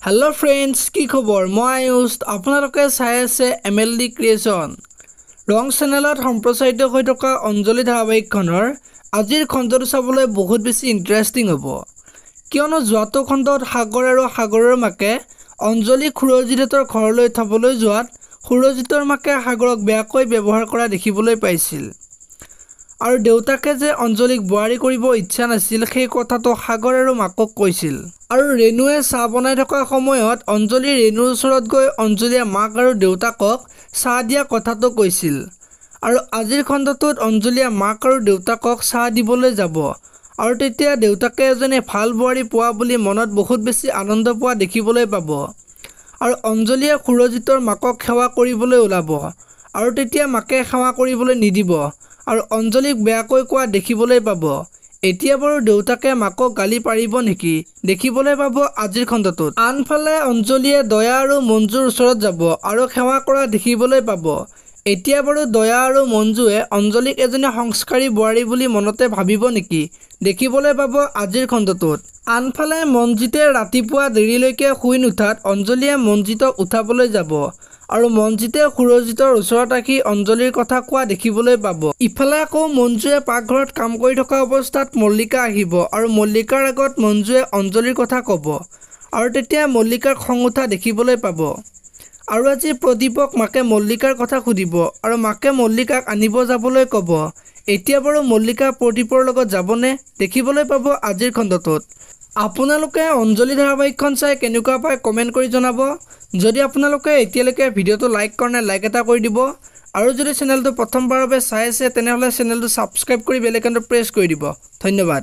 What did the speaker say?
Hello friends की खबर मैं आयुष आपलोके चाই আছে MLD क्रिएशन रंग चेनेলত सम्प्रचारित হৈ থকা অঞ্জলি ধাৰাবাহিকখনৰ আজিৰ খণ্ডটো চাবলৈ বহুত বেছি ইন্টাৰেষ্টিং হ'ব কিয়নো যোৱাটো খণ্ডত সাগৰ আৰু সাগৰৰ মাকে অঞ্জলি খুৰজিতৰ ঘৰলৈ থবলৈ যোৱাত খুৰজিতৰ মাকে সাগৰক বেয়াকৈ ব্যৱহাৰ কৰা দেখিবলৈ পাইছিল আৰু দেউতাকে যে অঞ্জলিক বুৱাৰী কৰিব ইচ্ছা নাছিল সেই কথাটো সাগৰ আৰু মাকক কৈছিল আৰু ৰেণুৱে চাহ বনাই থকা সময়ত অঞ্জলি ৰেণুৰ ওচৰত গৈ অঞ্জলিয়ে মাক আৰু দেউতাকক চাহ দিয়া কথাটো কৈছিল আৰু আজিৰ খণ্ডটোত অঞ্জলিয়ে মাক আৰু দেউতাকক চাহ দিবলৈ যাব আৰু তেতিয়া দেউতাকে এজনী ভাল বুৱাৰী পোৱা বুলি মনত বহুত বেছি আনন্দ পোৱা দেখিবলৈ পাব আৰু অঞ্জলিয়ে খুৰজিতৰ মাকক সেৱা কৰিবলৈ ওলাব আৰু তেতিয়া মাকে সেৱা কৰিবলৈ নিদিব আৰু অঞ্জলিক বেয়াকৈ কোৱা দেখিবলৈ পাব এতিয়া বাৰু দেউতাকে মাকক গালি পাৰিব নেকি দেখিবলৈ পাব আজিৰ খণ্ডটোত আনফালে অঞ্জলিয়ে দয়া আৰু মঞ্জুৰ ওচৰত যাব আৰু সেৱা কৰা দেখিবলৈ পাব এতিয়া বাৰু দয়া আৰু মঞ্জুৱে অঞ্জলিক এজনী সংস্কাৰী বুৱাৰী বুলি মনতে ভাবিব নেকি দেখিবলৈ পাব আজিৰ খণ্ডটোত আনফালে মনজিতে ৰাতিপুৱা দেৰিলৈকে শুই নুঠাত অঞ্জলিয়ে মনজিতক উঠাবলৈ যাব আৰু মনজিতে খুৰজিতৰ ওচৰত ৰাখি অঞ্জলিৰ কথা কোৱা দেখিবলৈ পাব ইফালে আকৌ মঞ্জুৱে পাকঘৰত কাম কৰি থকা অৱস্থাত মল্লিকা আহিব আৰু মল্লিকাৰ আগত মঞ্জুৱে অঞ্জলিৰ কথা ক'ব আৰু তেতিয়া মল্লিকাৰ খং উঠা দেখিবলৈ পাব আৰু আজি প্ৰদীপক মাকে মল্লিকাৰ কথা সুধিব আৰু মাকে মল্লিকাক আনিব যাবলৈ ক'ব এতিয়া বাৰু মল্লিকা প্ৰদীপৰ লগত যাবনে দেখিবলৈ পাব আজিৰ খণ্ডটোত আপোনালোকে অঞ্জলি ধাৰাবাহিকখন চাই কেনেকুৱা পায় কমেন্ট কৰি জনাব যদি আপোনালোকে এতিয়ালৈকে ভিডিঅটো লাইক কৰা নাই লাইক এটা কৰি দিব আৰু যদি চেনেলটো প্ৰথমবাৰৰ বাবে চাই আছে তেনেহলে চেনেলটো সাবস্ক্ৰাইব কৰি বেল আইকনটো প্ৰেছ কৰি দিব ধন্যবাদ।